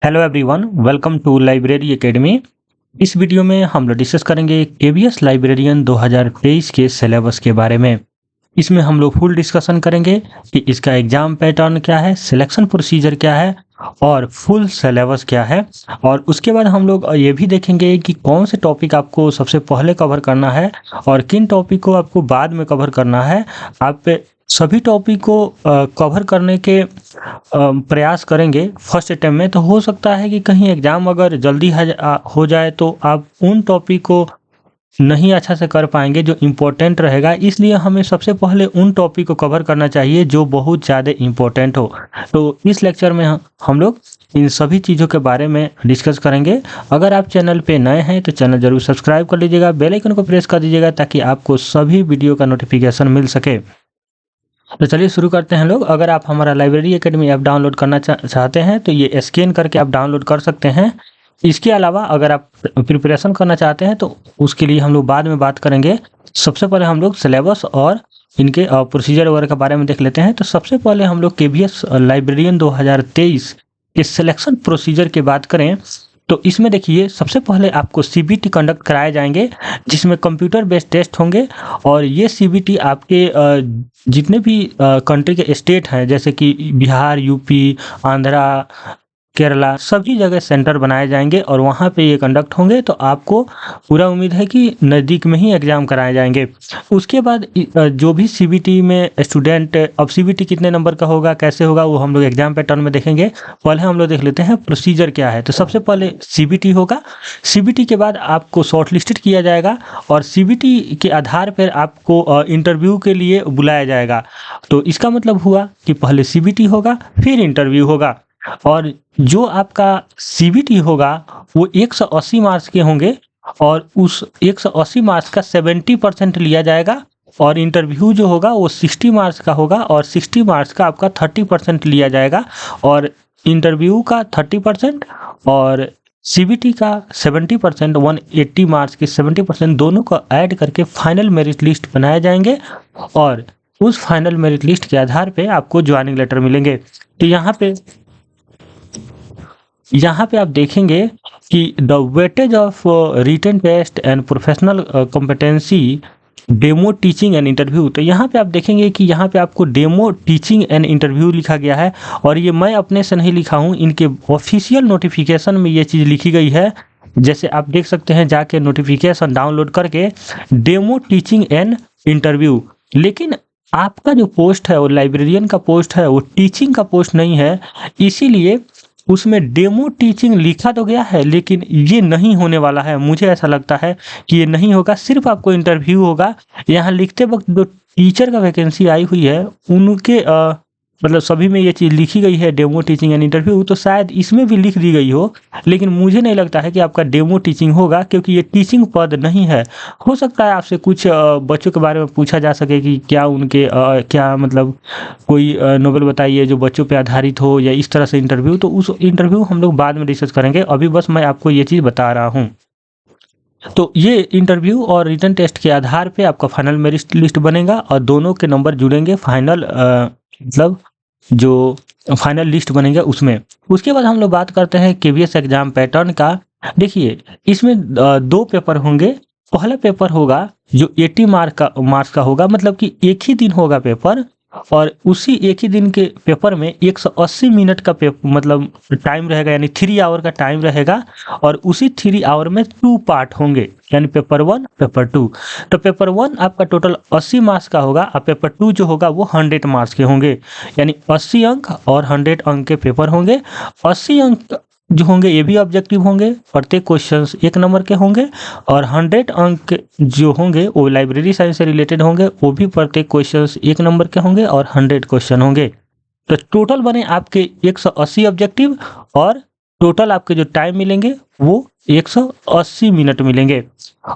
Hello everyone, welcome to library academy. इस video में हम लोग डिस्कस करेंगे केवीएस लाइब्रेरियन 2023 के सिलेबस के बारे में। इसमें हम लोग फुल डिस्कशन करेंगे कि इसका एग्जाम पैटर्न क्या है, सिलेक्शन प्रोसीजर क्या है और फुल सिलेबस क्या है। और उसके बाद हम लोग ये भी देखेंगे कि कौन से टॉपिक आपको सबसे पहले कवर करना है और किन टॉपिक को आपको बाद में कवर करना है। आप सभी टॉपिक को कवर करने के प्रयास करेंगे फर्स्ट अटेम्प्ट में। तो हो सकता है कि कहीं एग्ज़ाम अगर जल्दी हो जाए तो आप उन टॉपिक को नहीं अच्छा से कर पाएंगे जो इम्पोर्टेंट रहेगा। इसलिए हमें सबसे पहले उन टॉपिक को कवर करना चाहिए जो बहुत ज़्यादा इम्पोर्टेंट हो। तो इस लेक्चर में हम लोग इन सभी चीज़ों के बारे में डिस्कस करेंगे। अगर आप चैनल पे नए हैं तो चैनल ज़रूर सब्सक्राइब कर लीजिएगा, बेल आइकन को प्रेस कर दीजिएगा ताकि आपको सभी वीडियो का नोटिफिकेशन मिल सके। तो चलिए शुरू करते हैं लोग। अगर आप हमारा लाइब्रेरी एकेडमी ऐप डाउनलोड करना चाहते हैं तो ये स्कैन करके आप डाउनलोड कर सकते हैं। इसके अलावा अगर आप प्रिपरेशन करना चाहते हैं तो उसके लिए हम लोग बाद में बात करेंगे। सबसे पहले हम लोग सिलेबस और इनके प्रोसीजर वगैरह के बारे में देख लेते हैं। तो सबसे पहले हम लोग केवीएस लाइब्रेरियन 2023 के सिलेक्शन प्रोसीजर की बात करें तो इसमें देखिए सबसे पहले आपको सीबीटी कंडक्ट कराए जाएंगे जिसमें कंप्यूटर बेस्ड टेस्ट होंगे। और ये सीबीटी आपके जितने भी कंट्री के स्टेट हैं जैसे कि बिहार, यूपी, आंध्रा, केरला, सभी जगह सेंटर बनाए जाएंगे और वहाँ पे ये कंडक्ट होंगे। तो आपको पूरा उम्मीद है कि नज़दीक में ही एग्ज़ाम कराए जाएंगे। उसके बाद जो भी सीबीटी में स्टूडेंट, अब सीबीटी कितने नंबर का होगा, कैसे होगा, वो हम लोग एग्ज़ाम पैटर्न में देखेंगे। पहले हम लोग देख लेते हैं प्रोसीजर क्या है। तो सबसे पहले सीबीटी होगा। सीबीटी के बाद आपको शॉर्ट लिस्टेड किया जाएगा और सीबीटी के आधार पर आपको इंटरव्यू के लिए बुलाया जाएगा। तो इसका मतलब हुआ कि पहले सीबीटी होगा फिर इंटरव्यू होगा। और जो आपका सीबीटी होगा वो 180 मार्क्स के होंगे और उस 180 मार्क्स का 70% लिया जाएगा। और इंटरव्यू जो होगा वो 60 मार्क्स का होगा और 60 मार्क्स का आपका 30% लिया जाएगा। और इंटरव्यू का 30% और सीबीटी का 70%, 180 मार्क्स के 70% दोनों को ऐड करके फाइनल मेरिट लिस्ट बनाए जाएंगे। और उस फाइनल मेरिट लिस्ट के आधार पे आपको ज्वाइनिंग लेटर मिलेंगे। तो यहाँ पे आप देखेंगे कि the weightage of written test and professional competency, demo teaching and interview. तो यहाँ पे आप देखेंगे कि यहाँ पे आपको डेमो टीचिंग एंड इंटरव्यू लिखा गया है। और ये मैं अपने से नहीं लिखा हूँ, इनके ऑफिशियल नोटिफिकेशन में ये चीज़ लिखी गई है। जैसे आप देख सकते हैं जाके नोटिफिकेशन डाउनलोड करके, डेमो टीचिंग एंड इंटरव्यू। लेकिन आपका जो पोस्ट है वो लाइब्रेरियन का पोस्ट है, वो टीचिंग का पोस्ट नहीं है। इसीलिए उसमें डेमो टीचिंग लिखा तो गया है लेकिन ये नहीं होने वाला है। मुझे ऐसा लगता है कि ये नहीं होगा, सिर्फ आपको इंटरव्यू होगा। यहाँ लिखते वक्त जो टीचर का वैकेंसी आई हुई है उनके मतलब सभी में ये चीज़ लिखी गई है, डेमो टीचिंग एंड इंटरव्यू। तो शायद इसमें भी लिख दी गई हो, लेकिन मुझे नहीं लगता है कि आपका डेमो टीचिंग होगा क्योंकि ये टीचिंग पद नहीं है। हो सकता है आपसे कुछ बच्चों के बारे में पूछा जा सके कि क्या उनके क्या मतलब कोई नोवेल बताइए जो बच्चों पे आधारित हो या इस तरह से इंटरव्यू। तो उस इंटरव्यू हम लोग बाद में डिस्कस करेंगे, अभी बस मैं आपको ये चीज़ बता रहा हूँ। तो ये इंटरव्यू और रिटन टेस्ट के आधार पे आपका फाइनल मेरिट लिस्ट बनेगा और दोनों के नंबर जुड़ेंगे फाइनल मतलब जो फाइनल लिस्ट बनेगा उसमें। उसके बाद हम लोग बात करते हैं केवीएस एग्जाम पैटर्न का। देखिए इसमें दो पेपर होंगे। पहला पेपर होगा जो 80 मार्क्स का होगा, मतलब कि एक ही दिन होगा पेपर। और उसी एक ही दिन के पेपर में 180 मिनट का मतलब टाइम रहेगा, यानी 3 आवर का टाइम रहेगा। और उसी 3 आवर में 2 पार्ट होंगे, यानी पेपर 1 पेपर 2। तो पेपर 1 आपका टोटल 80 मार्क्स का होगा और पेपर 2 जो होगा वो 100 मार्क्स के होंगे, यानी 80 अंक और 100 अंक के पेपर होंगे। 80 अंक जो होंगे ये भी ऑब्जेक्टिव होंगे, प्रत्येक क्वेश्चंस 1 नंबर के होंगे। और 100 अंक जो होंगे वो लाइब्रेरी साइंस से रिलेटेड होंगे, वो भी प्रत्येक क्वेश्चंस 1 नंबर के होंगे और 100 क्वेश्चन होंगे। तो टोटल बने आपके 180 ऑब्जेक्टिव और टोटल आपके जो टाइम मिलेंगे वो 180 मिनट मिलेंगे।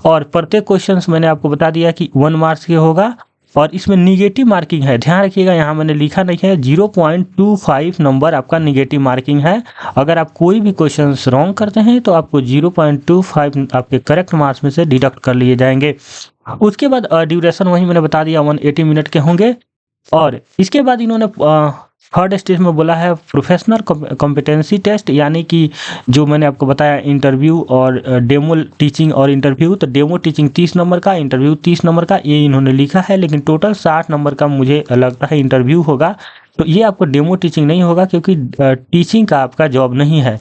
और प्रत्येक क्वेश्चंस मैंने आपको बता दिया कि 1 मार्क्स के होगा। और इसमें निगेटिव मार्किंग है, ध्यान रखिएगा, यहाँ मैंने लिखा नहीं है, 0.25 नंबर आपका निगेटिव मार्किंग है। अगर आप कोई भी क्वेश्चन रॉन्ग करते हैं तो आपको 0.25 आपके करेक्ट मार्क्स में से डिडक्ट कर लिए जाएंगे। उसके बाद ड्यूरेशन वही मैंने बता दिया 180 मिनट के होंगे। और इसके बाद इन्होंने थर्ड स्टेज में बोला है प्रोफेशनल कॉम्पिटेंसी टेस्ट, यानी कि जो मैंने आपको बताया इंटरव्यू और डेमो टीचिंग और इंटरव्यू, तो डेमो टीचिंग 30 नंबर का, इंटरव्यू 30 नंबर का, ये इन्होंने लिखा है, लेकिन टोटल 60 नंबर का मुझे लगता है इंटरव्यू होगा। तो ये आपको डेमो टीचिंग नहीं होगा क्योंकि टीचिंग का आपका जॉब नहीं है।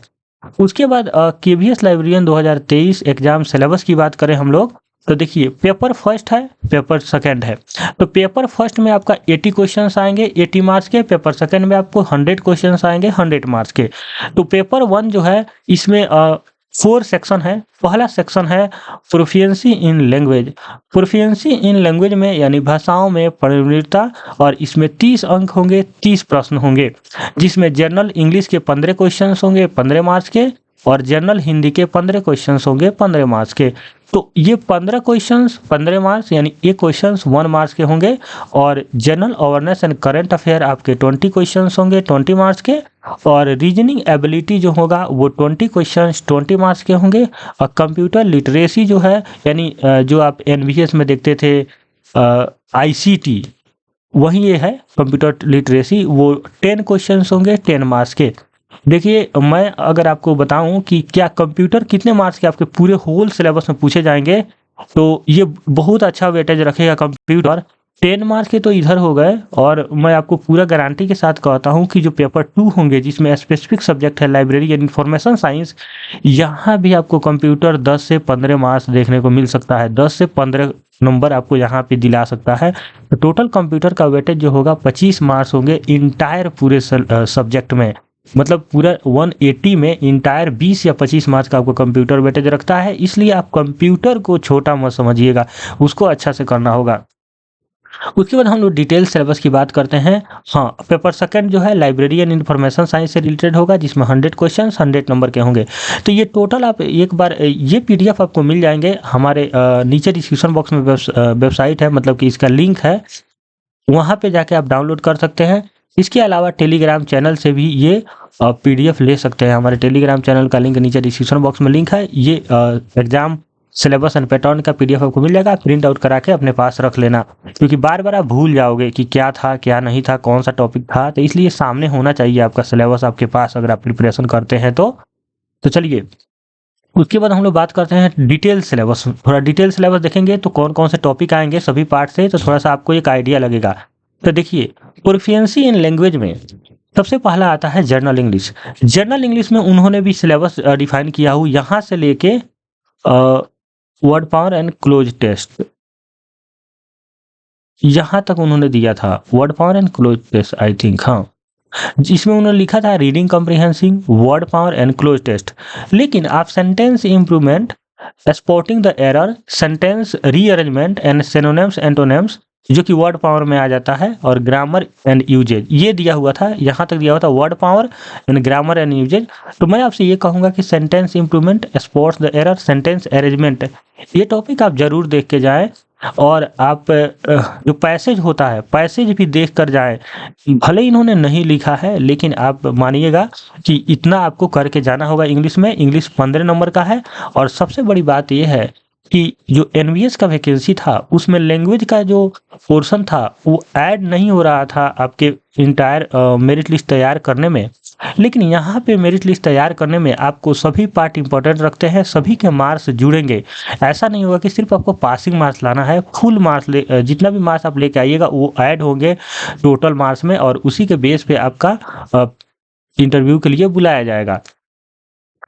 उसके बाद केवीएस लाइब्रेरियन 2023 एग्जाम सिलेबस की बात करें हम लोग, तो देखिए पेपर फर्स्ट है, पेपर सेकंड है। तो पेपर फर्स्ट में आपका 80 क्वेश्चंस आएंगे 80 मार्क्स के, पेपर सेकंड में आपको 100 क्वेश्चंस आएंगे 100 मार्क्स के। तो पेपर वन जो है इसमें 4 सेक्शन है। पहला सेक्शन है proficiency in language. Proficiency in language में यानी भाषाओं में पारंगता, और इसमें 30 अंक होंगे, 30 प्रश्न होंगे, जिसमें जनरल इंग्लिश के 15 क्वेश्चंस होंगे 15 मार्क्स के, और जनरल हिंदी के 15 क्वेश्चंस होंगे 15 मार्क्स के। तो ये 15 क्वेश्चंस 15 मार्क्स यानी एक क्वेश्चंस 1 मार्क्स के होंगे, और general awareness and current affair आपके 20 क्वेश्चंस होंगे 20 मार्क्स के, और रीजनिंग एबिलिटी जो होगा वो 20 क्वेश्चंस 20 मार्क्स के होंगे। और कंप्यूटर लिटरेसी जो है, यानी जो आप एनवीएस में देखते थे आईसीटी, वही ये है कंप्यूटर लिटरेसी, वो 10 क्वेश्चंस होंगे 10 मार्क्स के। देखिए मैं अगर आपको बताऊं कि क्या कंप्यूटर कितने मार्क्स के आपके पूरे होल सिलेबस में पूछे जाएंगे, तो ये बहुत अच्छा वेटेज रखेगा कंप्यूटर। 10 मार्क्स के तो इधर हो गए, और मैं आपको पूरा गारंटी के साथ कहता हूं कि जो पेपर 2 होंगे जिसमें स्पेसिफिक सब्जेक्ट है लाइब्रेरी एंड इंफॉर्मेशन साइंस, यहाँ भी आपको कंप्यूटर 10 से 15 मार्क्स देखने को मिल सकता है, 10 से 15 नंबर आपको यहाँ पे दिला सकता है। तो टोटल कंप्यूटर का वेटेज जो होगा 25 मार्क्स होंगे इंटायर पूरे सब्जेक्ट में, मतलब पूरा 180 में इंटायर 20 या 25 मार्क्स का आपको कंप्यूटर वेटेज रखता है। इसलिए आप कंप्यूटर को छोटा मत समझिएगा, उसको अच्छा से करना होगा। उसके बाद हम लोग डिटेल सिलेबस की बात करते हैं। हाँ, पेपर सेकंड जो है लाइब्रेरी एंड इंफॉर्मेशन साइंस से रिलेटेड होगा, जिसमें 100 क्वेश्चन 100 नंबर के होंगे। तो ये टोटल आप एक बार ये पीडीएफ आपको मिल जाएंगे हमारे नीचे डिस्क्रिप्शन बॉक्स में वेबसाइट है, मतलब कि इसका लिंक है, वहाँ पे जाके आप डाउनलोड कर सकते हैं। इसके अलावा टेलीग्राम चैनल से भी ये पीडीएफ ले सकते हैं। हमारे टेलीग्राम चैनल का लिंक नीचे डिस्क्रिप्शन बॉक्स में लिंक है। ये एग्जाम सिलेबस एंड पैटर्न का पीडीएफ आपको मिल जाएगा, प्रिंट आउट करा के अपने पास रख लेना, क्योंकि बार बार आप भूल जाओगे कि क्या था क्या नहीं था, कौन सा टॉपिक था। तो इसलिए सामने होना चाहिए आपका सिलेबस आपके पास, अगर आप प्रिपरेशन करते हैं तो चलिए उसके बाद हम लोग बात करते हैं डिटेल सिलेबस। थोड़ा डिटेल सिलेबस देखेंगे तो कौन कौन से टॉपिक आएंगे सभी पार्ट से, तो थोड़ा सा आपको एक आइडिया लगेगा। तो देखिए प्रोफिशिएंसी इन लैंग्वेज में सबसे पहला आता है जर्नल इंग्लिश। जर्नल इंग्लिश में उन्होंने भी सिलेबस डिफाइन किया हो, यहाँ से लेके word power and cloze test, यहाँ तक उन्होंने दिया था word power and cloze test I think, हाँ, जिसमें उन्होंने लिखा था reading comprehension word power and cloze test. लेकिन आप sentence improvement, spotting the error, sentence rearrangement and synonyms antonyms, जो कि वर्ड पावर में आ जाता है, और ग्रामर एंड यूजेज, ये दिया हुआ था, यहाँ तक दिया हुआ था word power and grammar and usages. तो मैं आपसे ये कहूँगा कि sentence improvement, spots the error, sentence arrangement, ये टॉपिक आप जरूर देख के जाएं, और आप जो पैसेज होता है पैसेज भी देख कर जाएं। भले इन्होंने नहीं लिखा है, लेकिन आप मानिएगा कि इतना आपको करके जाना होगा इंग्लिश में। इंग्लिश 15 नंबर का है, और सबसे बड़ी बात यह है कि जो एनवीएस का वैकेंसी था उसमें लैंग्वेज का जो पोर्शन था वो ऐड नहीं हो रहा था आपके इंटायर मेरिट लिस्ट तैयार करने में। लेकिन यहाँ पे मेरिट लिस्ट तैयार करने में आपको सभी पार्ट इंपॉर्टेंट रखते हैं, सभी के मार्क्स जुड़ेंगे। ऐसा नहीं होगा कि सिर्फ आपको पासिंग मार्क्स लाना है, फुल मार्क्स जितना भी मार्क्स आप लेके आइएगा वो ऐड होंगे टोटल मार्क्स में, और उसी के बेस पे आपका इंटरव्यू के लिए बुलाया जाएगा।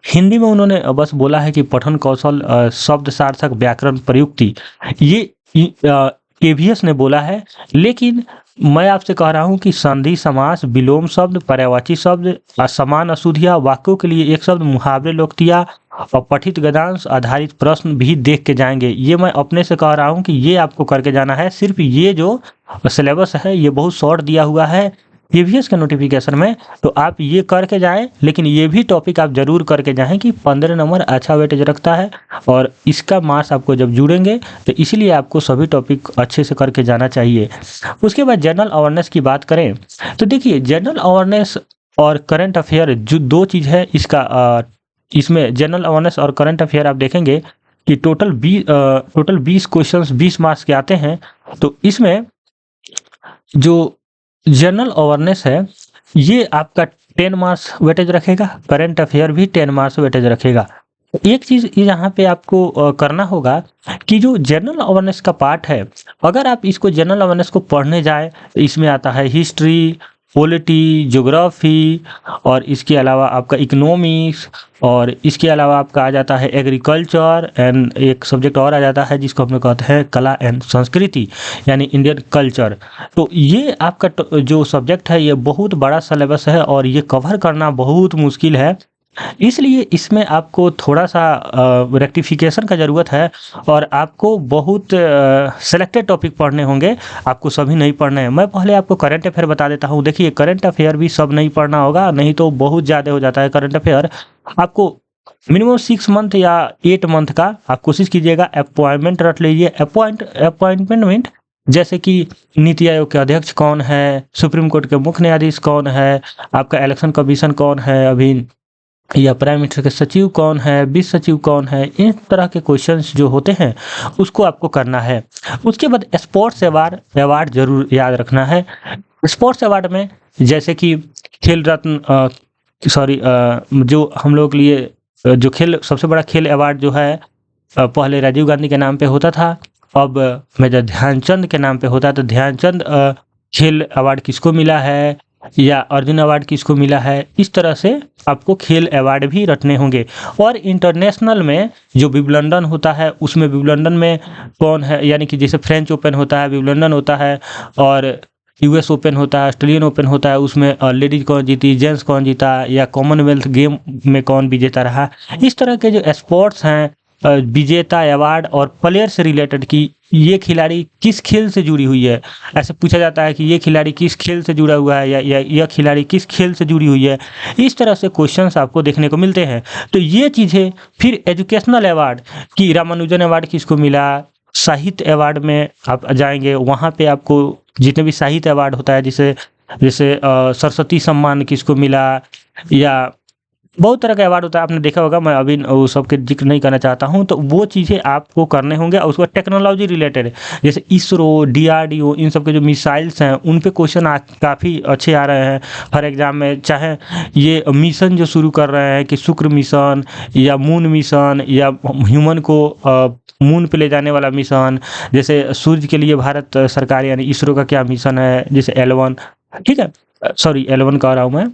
हिंदी में उन्होंने बस बोला है कि पठन कौशल, शब्द सार्थक, व्याकरण, प्रयुक्ति, ये केवीएस ने बोला है। लेकिन मैं आपसे कह रहा हूं कि संधि समास, विलोम शब्द, पर्यायवाची शब्द, असमान अशुद्धियां, वाक्यों के लिए एक शब्द, मुहावरे, लोकोक्तियां और पठित गद्यांश आधारित प्रश्न भी देख के जाएंगे। ये मैं अपने से कह रहा हूं कि ये आपको करके जाना है। सिर्फ ये जो सिलेबस है ये बहुत शॉर्ट दिया हुआ है केवीएस के नोटिफिकेशन में, तो आप ये करके जाएं। लेकिन ये भी टॉपिक आप जरूर करके जाएं कि 15 नंबर अच्छा वेटेज रखता है, और इसका मार्क्स आपको जब जुड़ेंगे तो इसलिए आपको सभी टॉपिक अच्छे से करके जाना चाहिए। उसके बाद जनरल अवेयरनेस की बात करें तो देखिए जनरल अवेयरनेस और करंट अफेयर जो दो चीज़ है, इसमें जनरल अवेयरनेस और करंट अफेयर आप देखेंगे कि टोटल 20 क्वेश्चंस 20 मार्क्स के आते हैं। तो इसमें जो जनरल अवेयरनेस है ये आपका 10 मार्क्स वेटेज रखेगा, करंट अफेयर भी 10 मार्क्स वेटेज रखेगा। एक चीज़ यहाँ पे आपको करना होगा कि जो जनरल अवेयरनेस का पार्ट है, अगर आप इसको जनरल अवेयरनेस को पढ़ने जाएँ, तो इसमें आता है हिस्ट्री, पॉलिटी, ज्योग्राफी और इसके अलावा आपका इकोनॉमिक्स और इसके अलावा आपका आ जाता है एग्रीकल्चर एंड एक सब्जेक्ट और आ जाता है जिसको हम लोग कहते हैं कला एंड संस्कृति, यानी इंडियन कल्चर। तो ये आपका जो सब्जेक्ट है ये बहुत बड़ा सिलेबस है और ये कवर करना बहुत मुश्किल है, इसलिए इसमें आपको थोड़ा-सा रेक्टिफिकेशन का ज़रूरत है और आपको बहुत सेलेक्टेड टॉपिक पढ़ने होंगे, आपको सभी नहीं पढ़ने हैं। मैं पहले आपको करंट अफेयर बता देता हूँ। देखिए करंट अफेयर भी सब नहीं पढ़ना होगा, नहीं तो बहुत ज़्यादा हो जाता है करंट अफेयर। आपको मिनिमम 6 मंथ या 8 मंथ का आप कोशिश कीजिएगा, अपॉइंटमेंट रख लीजिए। अपॉइंटमेंट जैसे कि नीति आयोग के अध्यक्ष कौन है, सुप्रीम कोर्ट के मुख्य न्यायाधीश कौन है, आपका इलेक्शन कमीशन कौन है अभी, या प्राइम मिनिस्टर के सचिव कौन है, वित्त सचिव कौन है, इन तरह के क्वेश्चंस जो होते हैं उसको आपको करना है। उसके बाद स्पोर्ट्स अवार्ड ज़रूर याद रखना है। स्पोर्ट्स अवार्ड में जैसे कि खेल रत्न जो हम लोग के लिए जो खेल सबसे बड़ा खेल अवार्ड जो है पहले राजीव गांधी के नाम पे होता था, अब मेजर ध्यानचंद के नाम पे होता है। तो ध्यानचंद खेल अवार्ड किसको मिला है या अर्जुन अवार्ड किसको मिला है, इस तरह से आपको खेल अवार्ड भी रखने होंगे। और इंटरनेशनल में जो विंबलडन होता है उसमें विंबलडन में कौन है, यानी कि जैसे फ्रेंच ओपन होता है, विंबलडन होता है और यूएस ओपन होता है, ऑस्ट्रेलियन ओपन होता है, उसमें लेडीज कौन जीती, जेंट्स कौन जीता या कॉमनवेल्थ गेम में कौन विजेता रहा। इस तरह के जो स्पोर्ट्स हैं, विजेता अवार्ड और प्लेयर से रिलेटेड कि ये खिलाड़ी किस खेल से जुड़ी हुई है, ऐसे पूछा जाता है कि ये खिलाड़ी किस खेल से जुड़ा हुआ है या यह खिलाड़ी किस खेल से जुड़ी हुई है। इस तरह से क्वेश्चंस आपको देखने को मिलते हैं। तो ये चीज़ें फिर एजुकेशनल अवार्ड कि रामानुजन अवार्ड किसको मिला, साहित्य अवार्ड में आप जाएंगे, वहाँ पे आपको जितने भी साहित्य अवार्ड होता है जैसे सरस्वती सम्मान किसको मिला या बहुत तरह के अवार्ड होता है, आपने देखा होगा, मैं अभी वो सबके जिक्र नहीं करना चाहता हूँ। तो वो चीज़ें आपको करने होंगे और उसके बाद टेक्नोलॉजी रिलेटेड जैसे इसरो, डीआरडीओ, इन सब के जो मिसाइल्स हैं उन पे क्वेश्चन काफ़ी अच्छे आ रहे हैं हर एग्ज़ाम में। चाहे ये मिशन जो शुरू कर रहे हैं कि शुक्र मिशन या मून मिशन या ह्यूमन को मून पे ले जाने वाला मिशन, जैसे सूर्य के लिए भारत सरकार यानी इसरो का क्या मिशन है, जैसे L1, ठीक है, सॉरी L1 कह रहा हूँ मैं,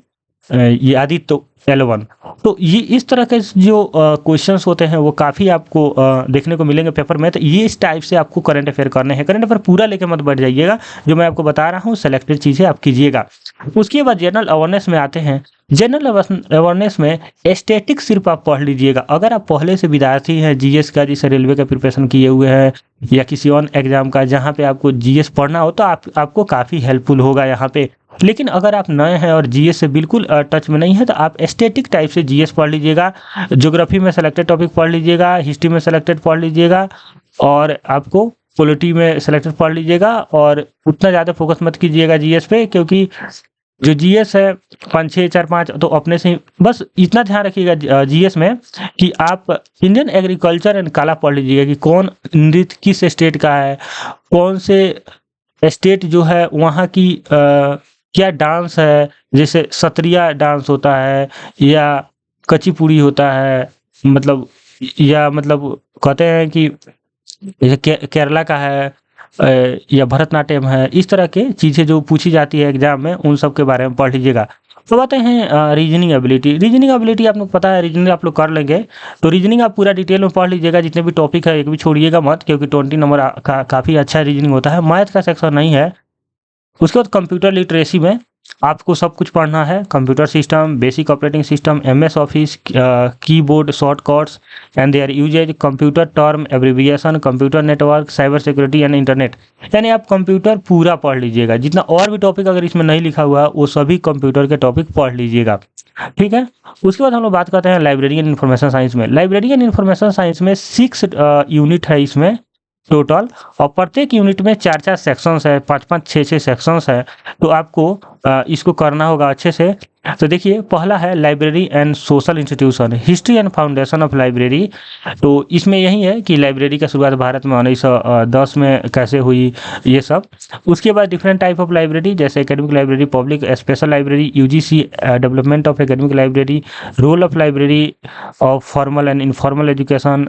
ये आदित्य L1। तो ये इस तरह के जो क्वेश्चंस होते हैं वो काफ़ी आपको देखने को मिलेंगे पेपर में। तो ये इस टाइप से आपको करंट अफेयर करने हैं। करंट अफेयर पूरा लेके मत बैठ जाइएगा, जो मैं आपको बता रहा हूँ सेलेक्टेड चीज़ें आप कीजिएगा। उसके बाद जनरल अवेयरनेस में आते हैं। जनरल अवेयरनेस में स्टैटिक सिर्फ आप पढ़ लीजिएगा। अगर आप पहले से विद्यार्थी हैं जीएस का, जैसे रेलवे का प्रिपरेशन किए हुए हैं या किसी और एग्जाम का जहाँ पे आपको जीएस पढ़ना हो, तो आपको काफ़ी हेल्पफुल होगा यहाँ पे। लेकिन अगर आप नए हैं और जीएस से बिल्कुल टच में नहीं है, तो आप स्टैटिक टाइप से जीएस पढ़ लीजिएगा, ज्योग्राफी में सेलेक्टेड टॉपिक पढ़ लीजिएगा, हिस्ट्री में सेलेक्टेड पढ़ लीजिएगा और आपको पॉलिटी में सेलेक्टेड पढ़ लीजिएगा। और उतना ज़्यादा फोकस मत कीजिएगा जीएस पे, क्योंकि जो जीएस है 5, 6, 4, 5 तो अपने से ही बस इतना ध्यान रखिएगा जीएस में कि आप इंडियन एग्रीकल्चर एंड कला पढ़ लीजिएगा कि कौन नृत्य किस स्टेट का है, कौन से स्टेट जो है वहाँ की क्या डांस है, जैसे सत्रिया डांस होता है या कुचिपुड़ी होता है, मतलब कहते हैं कि जैसे केरला का है या भरतनाट्यम है। इस तरह के चीज़ें जो पूछी जाती है एग्जाम में, उन सब के बारे में पढ़ लीजिएगा। तो आते हैं रीजनिंग एबिलिटी आप लोग पता है, रीजनिंग आप लोग कर लेंगे। तो रीजनिंग आप पूरा डिटेल में पढ़ लीजिएगा, जितने भी टॉपिक है एक भी छोड़िएगा मत, क्योंकि 20 नंबर का काफ़ी अच्छा रीजनिंग होता है। मैथ का सेक्शन नहीं है। उसके बाद कंप्यूटर लिटरेसी में आपको सब कुछ पढ़ना है, computer system, basic operating system, MS office, keyboard shortcuts and their usages, computer term abbreviation, computer network, cyber security and internet. यानी आप कंप्यूटर पूरा पढ़ लीजिएगा, जितना और भी टॉपिक अगर इसमें नहीं लिखा हुआ है वो सभी कंप्यूटर के टॉपिक पढ़ लीजिएगा, ठीक है। उसके बाद हम लोग बात करते हैं लाइब्रेरियन इन्फॉर्मेशन साइंस में। लाइब्रेरियन इन्फॉर्मेशन साइंस में 6 यूनिट है इसमें टोटल, और प्रत्येक यूनिट में 4-4 सेक्शंस है, 5-5, 6-6 सेक्शंस है। तो आपको इसको करना होगा अच्छे से। तो देखिए पहला है library and social institution, history and foundation of library. तो इसमें यही है कि लाइब्रेरी का शुरुआत भारत में 1910 में कैसे हुई, ये सब। उसके बाद डिफरेंट टाइप ऑफ लाइब्रेरी, जैसे academic library, public special library, UGC development of academic library, role of library of formal and informal education,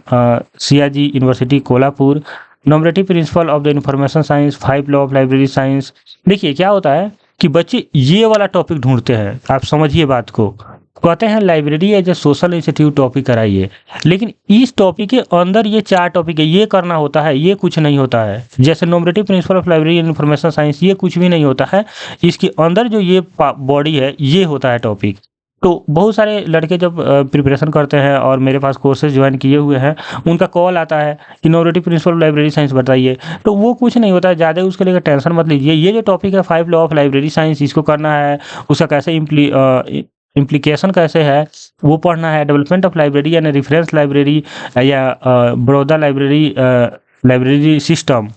Shivaji University Kolhapur, nominative principle of the information science, 5 law of library science. देखिए क्या होता है कि बच्चे ये वाला topic ढूंढते हैं, आप समझिए बात को। कहते हैं library as a social institute topic कराइए, लेकिन इस टॉपिक के अंदर ये 4 टॉपिक है, ये करना होता है, ये कुछ नहीं होता है। जैसे nominative principle of library and information science, ये कुछ भी नहीं होता है। इसके अंदर जो ये बॉडी है, ये होता है टॉपिक। तो बहुत सारे लड़के जब प्रिपरेशन करते हैं और मेरे पास कोर्सेज ज्वाइन किए हुए हैं, उनका कॉल आता है कि नॉमिनेटिव प्रिंसिपल लाइब्रेरी साइंस बताइए, तो वो कुछ नहीं होता है, ज़्यादा उसके लिए टेंशन मत लीजिए। ये जो टॉपिक है 5 लॉ ऑफ लाइब्रेरी साइंस, इसको करना है, उसका कैसे इम्प्लीकेशन कैसे है वो पढ़ना है। डेवलपमेंट ऑफ लाइब्रेरी यानी रेफरेंस लाइब्रेरी या बड़ौदा लाइब्रेरी सिस्टम,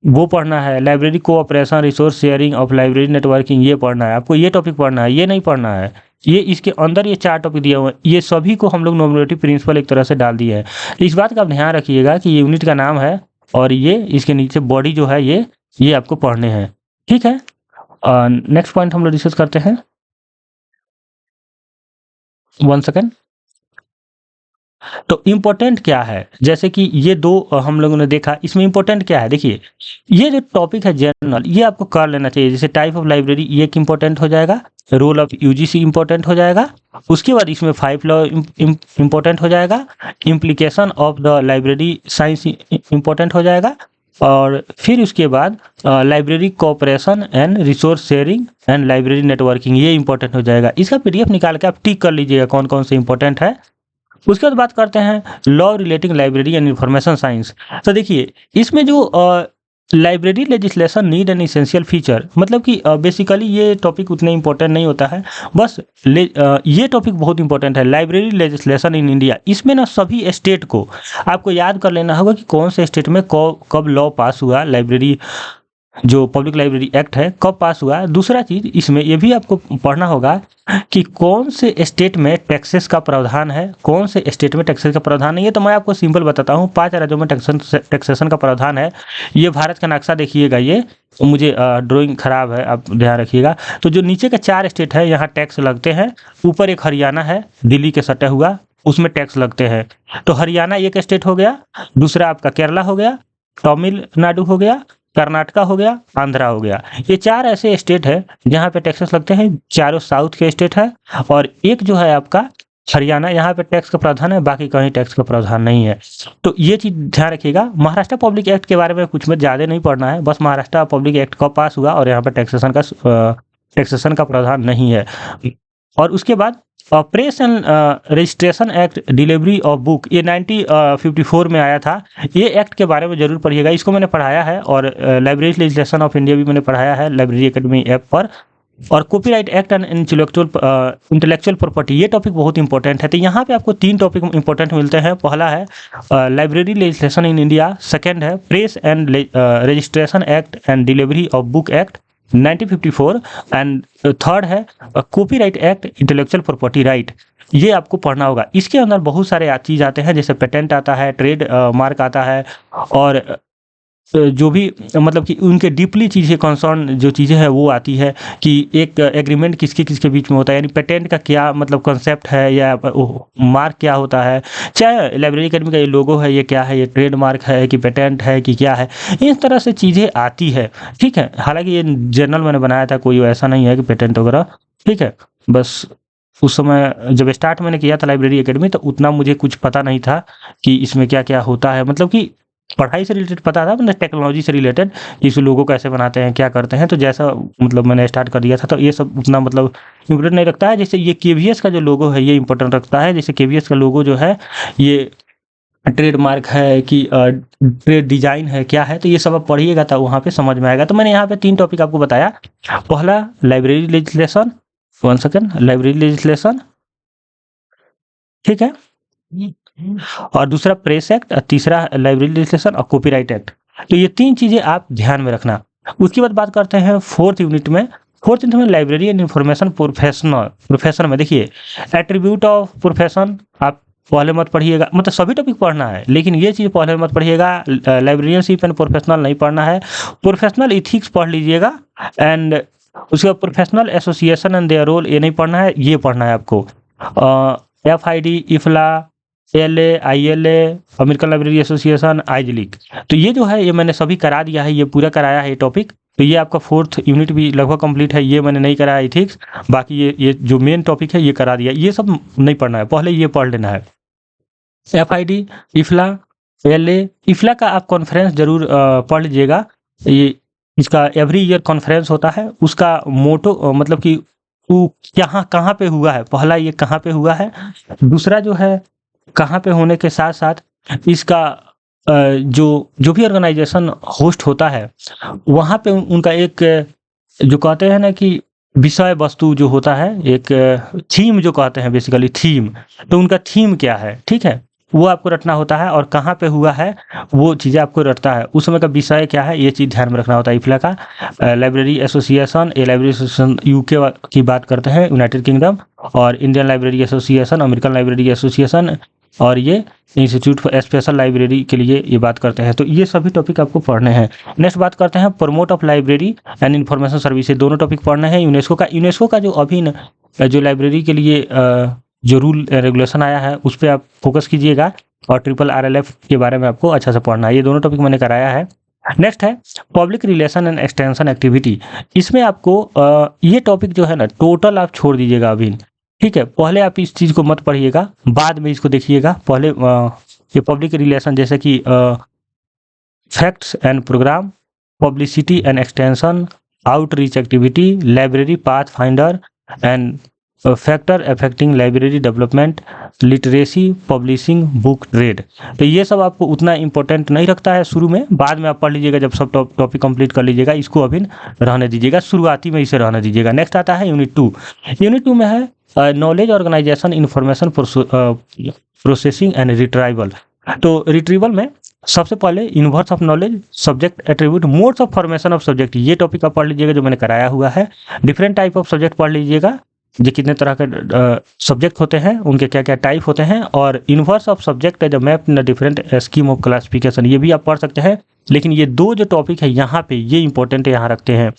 वो पढ़ना है। Library cooperation, resource sharing of library networking, ये पढ़ना है आपको। ये टॉपिक पढ़ना है, ये नहीं पढ़ना है। ये इसके अंदर ये 4 टॉपिक दिए हुए हैं, ये सभी को हम लोग नॉमिनेटिव प्रिंसिपल एक तरह से डाल दिए हैं। इस बात का आप ध्यान रखिएगा कि ये यूनिट का नाम है और ये इसके नीचे बॉडी जो है ये आपको पढ़ने हैं, ठीक है। नेक्स्ट पॉइंट हम लोग डिस्कस करते हैं। 1 सेकेंड। तो इम्पोर्टेंट क्या है, जैसे कि ये 2 हम लोगों ने देखा, इसमें इम्पोर्टेंट क्या है। देखिए ये जो टॉपिक है जनरल, ये आपको कर लेना चाहिए। जैसे टाइप ऑफ लाइब्रेरी, ये एक इम्पोर्टेंट हो जाएगा। रोल ऑफ यूजीसी इम्पोर्टेंट हो जाएगा। उसके बाद इसमें 5 लॉ इम्पोर्टेंट हो जाएगा। Implication of the library science important हो जाएगा। और फिर उसके बाद library cooperation and resource sharing and library networking, ये इंपॉर्टेंट हो जाएगा। इसका पीडीएफ निकाल के आप टिक कर लीजिएगा कौन कौन से इंपॉर्टेंट है। उसके बाद बात करते हैं law relating library and information science. तो देखिए इसमें जो library legislation need and essential feature, मतलब कि बेसिकली ये टॉपिक उतने इंपॉर्टेंट नहीं होता है, बस ये टॉपिक बहुत इंपॉर्टेंट है, लाइब्रेरी लेजिस्लेशन इन इंडिया। इसमें ना सभी स्टेट को आपको याद कर लेना होगा कि कौन से स्टेट में कब लॉ पास हुआ, लाइब्रेरी जो पब्लिक लाइब्रेरी एक्ट है कब पास हुआ है। दूसरा चीज़ इसमें ये भी आपको पढ़ना होगा कि कौन से स्टेट में टैक्सेस का प्रावधान है, कौन से स्टेट में टैक्सेस का प्रावधान नहीं है। तो मैं आपको सिंपल बताता हूँ, 5 राज्यों में टैक्सेशन का प्रावधान है। ये भारत का नक्शा देखिएगा, ये तो मुझे ड्राइंग खराब है, आप ध्यान रखिएगा। तो जो नीचे के 4 स्टेट है यहाँ टैक्स लगते हैं। ऊपर एक हरियाणा है दिल्ली के सटा हुआ, उसमें टैक्स लगते हैं। तो हरियाणा एक स्टेट हो गया, दूसरा आपका केरला हो गया, तमिलनाडु हो गया, कर्नाटका हो गया, आंध्रा हो गया। ये 4 ऐसे स्टेट है जहाँ पे टैक्सेस लगते हैं। चारों साउथ के स्टेट है और एक जो है आपका हरियाणा, यहाँ पे टैक्स का प्रावधान है, बाकी कहीं टैक्स का प्रावधान नहीं है। तो ये चीज़ ध्यान रखिएगा। महाराष्ट्र पब्लिक एक्ट के बारे में कुछ में ज़्यादा नहीं पढ़ना है, बस महाराष्ट्र पब्लिक एक्ट कब पास हुआ और यहाँ पर टैक्सेशन का प्रावधान नहीं है। और उसके बाद press and registration act delivery of book, ये 1954 में आया था। ये एक्ट के बारे में जरूर पढ़िएगा, इसको मैंने पढ़ाया है। और लाइब्रेरी लेजिस्लेशन ऑफ इंडिया भी मैंने पढ़ाया है लाइब्रेरी एकेडमी ऐप पर। और copyright act and intellectual property, ये टॉपिक बहुत इंपॉर्टेंट है। तो यहाँ पे आपको 3 टॉपिक इंपॉर्टेंट मिलते हैं। पहला है library legislation in India, second है press and registration act and delivery of book act 1954 and third है copyright act intellectual property right. ये आपको पढ़ना होगा। इसके अंदर बहुत सारे चीज़ आते हैं, जैसे पेटेंट आता है, ट्रेड मार्क आता है, और जो भी मतलब कि उनके डीपली चीज़ें कंसर्न जो चीज़ें हैं वो आती है कि एक एग्रीमेंट किसके किसके बीच में होता है, यानी पेटेंट का क्या मतलब कंसेप्ट है या मार्क क्या होता है, चाहे लाइब्रेरी एकेडमी का ये लोगो है, ये क्या है, ये ट्रेड मार्क है कि पेटेंट है कि क्या है, इस तरह से चीज़ें आती है। ठीक है, हालांकि ये जर्नल मैंने बनाया था, कोई ऐसा नहीं है कि पेटेंट वगैरह। ठीक है, बस उस समय जब स्टार्ट मैंने किया था लाइब्रेरी एकेडमी तो उतना मुझे कुछ पता नहीं था कि इसमें क्या क्या होता है, मतलब कि पढ़ाई से रिलेटेड पता था, मतलब टेक्नोलॉजी से रिलेटेड इस लोगो कैसे बनाते हैं, क्या करते हैं। तो जैसा मतलब मैंने स्टार्ट कर दिया था तो ये सब उतना मतलब इम्पोर्टेंट नहीं रखता है। जैसे ये केवीएस का जो लोगो है ये इंपॉर्टेंट रखता है। जैसे केवीएस का लोगो जो है ये ट्रेडमार्क है कि ट्रेड डिजाइन है, क्या है, तो ये सब आप पढ़िएगा तो वहाँ पे समझ में आएगा। तो मैंने यहाँ पे 3 टॉपिक आपको बताया। पहला library legislation, 1 second, library legislation, ठीक है, और दूसरा प्रेस एक्ट, और तीसरा लाइब्रेरी लेजिस्लेशन और कॉपीराइट एक्ट। तो ये 3 चीज़ें आप ध्यान में रखना। उसके बाद बात करते हैं 4th यूनिट में फोर्थ में लाइब्रेरी एंड इंफॉर्मेशन प्रोफेशन में देखिए एट्रीब्यूट ऑफ प्रोफेशन आप पहले मत पढ़िएगा, मतलब सभी टॉपिक पढ़ना है लेकिन ये चीज़ पहले मत पढ़िएगा। लाइब्रेरियनशिप एंड प्रोफेशनल नहीं पढ़ना है, प्रोफेशनल इथिक्स पढ़ लीजिएगा। एंड उसके बाद professional association and their role ये नहीं पढ़ना है, ये पढ़ना है आपको। FID, IFLA, ALA, ILA, American library association, IASLIC, तो ये जो है ये मैंने सभी करा दिया है, ये पूरा कराया है ये टॉपिक। तो ये आपका फोर्थ यूनिट भी लगभग कंप्लीट है, ये मैंने नहीं कराया इथिक्स, बाकी ये जो मेन टॉपिक है ये करा दिया। ये सब नहीं पढ़ना है, पहले ये पढ़ लेना है। FID, इफ्ला, ALA, इफ्ला का आप कॉन्फ्रेंस जरूर पढ़ लीजिएगा। ये इसका एवरी ईयर कॉन्फ्रेंस होता है, उसका मोटो मतलब कि वो कहाँ पे हुआ है, पहला ये कहाँ पे हुआ है, दूसरा जो है कहाँ पे होने के साथ साथ इसका जो भी ऑर्गेनाइजेशन होस्ट होता है वहाँ पे उनका एक जो कहते हैं ना कि विषय वस्तु जो होता है, एक थीम जो कहते हैं बेसिकली थीम, तो उनका थीम क्या है, ठीक है, वो आपको रटना होता है। और कहाँ पे हुआ है वो चीज़ें आपको रटता है, उस समय का विषय क्या है ये चीज़ ध्यान में रखना होता है। इफ्ला का लाइब्रेरी एसोसिएशन, ये लाइब्रेरी एसोसिएशन UK की बात करते हैं, यूनाइटेड किंगडम, और Indian library association, American library association, और ये इंस्टीट्यूट फॉर स्पेशल लाइब्रेरी के लिए ये बात करते हैं। तो ये सभी टॉपिक आपको पढ़ने हैं। नेक्स्ट बात करते हैं promote of library and information services, दोनों टॉपिक पढ़ने हैं। यूनेस्को का जो अभी जो लाइब्रेरी के लिए जो रूल रेगुलेशन आया है उस पर आप फोकस कीजिएगा, और RRLF के बारे में आपको अच्छा से पढ़ना है। ये दोनों टॉपिक मैंने कराया है। नेक्स्ट है public relation and extension activity, इसमें आपको ये टॉपिक जो है ना टोटल आप छोड़ दीजिएगा अभी, ठीक है। पहले आप इस चीज़ को मत पढ़िएगा, बाद में इसको देखिएगा। पहले ये पब्लिक रिलेशन जैसे कि facts and program, publicity and extension, outreach activity, library path finder and factor affecting library development, literacy, publishing, book trade, तो ये सब आपको उतना इंपॉर्टेंट नहीं रखता है शुरू में, बाद में आप पढ़ लीजिएगा जब सब टॉपिक कंप्लीट कर लीजिएगा। इसको अभी रहने दीजिएगा, शुरुआती में इसे रहने दीजिएगा। नेक्स्ट आता है यूनिट 2। यूनिट 2 में है knowledge organization, information processing and retrieval. तो रिट्रीवल में सबसे पहले inverse of knowledge, subject attribute, modes of formation of subject, ये टॉपिक आप पढ़ लीजिएगा जो मैंने कराया हुआ है। डिफरेंट टाइप ऑफ सब्जेक्ट पढ़ लीजिएगा, जो कितने तरह के सब्जेक्ट होते हैं, उनके क्या क्या टाइप होते हैं, और inverse of subject as a map in different scheme of classification, ये भी आप पढ़ सकते हैं। लेकिन ये दो जो टॉपिक है यहाँ पे ये इंपॉर्टेंट है, यहाँ रखते हैं।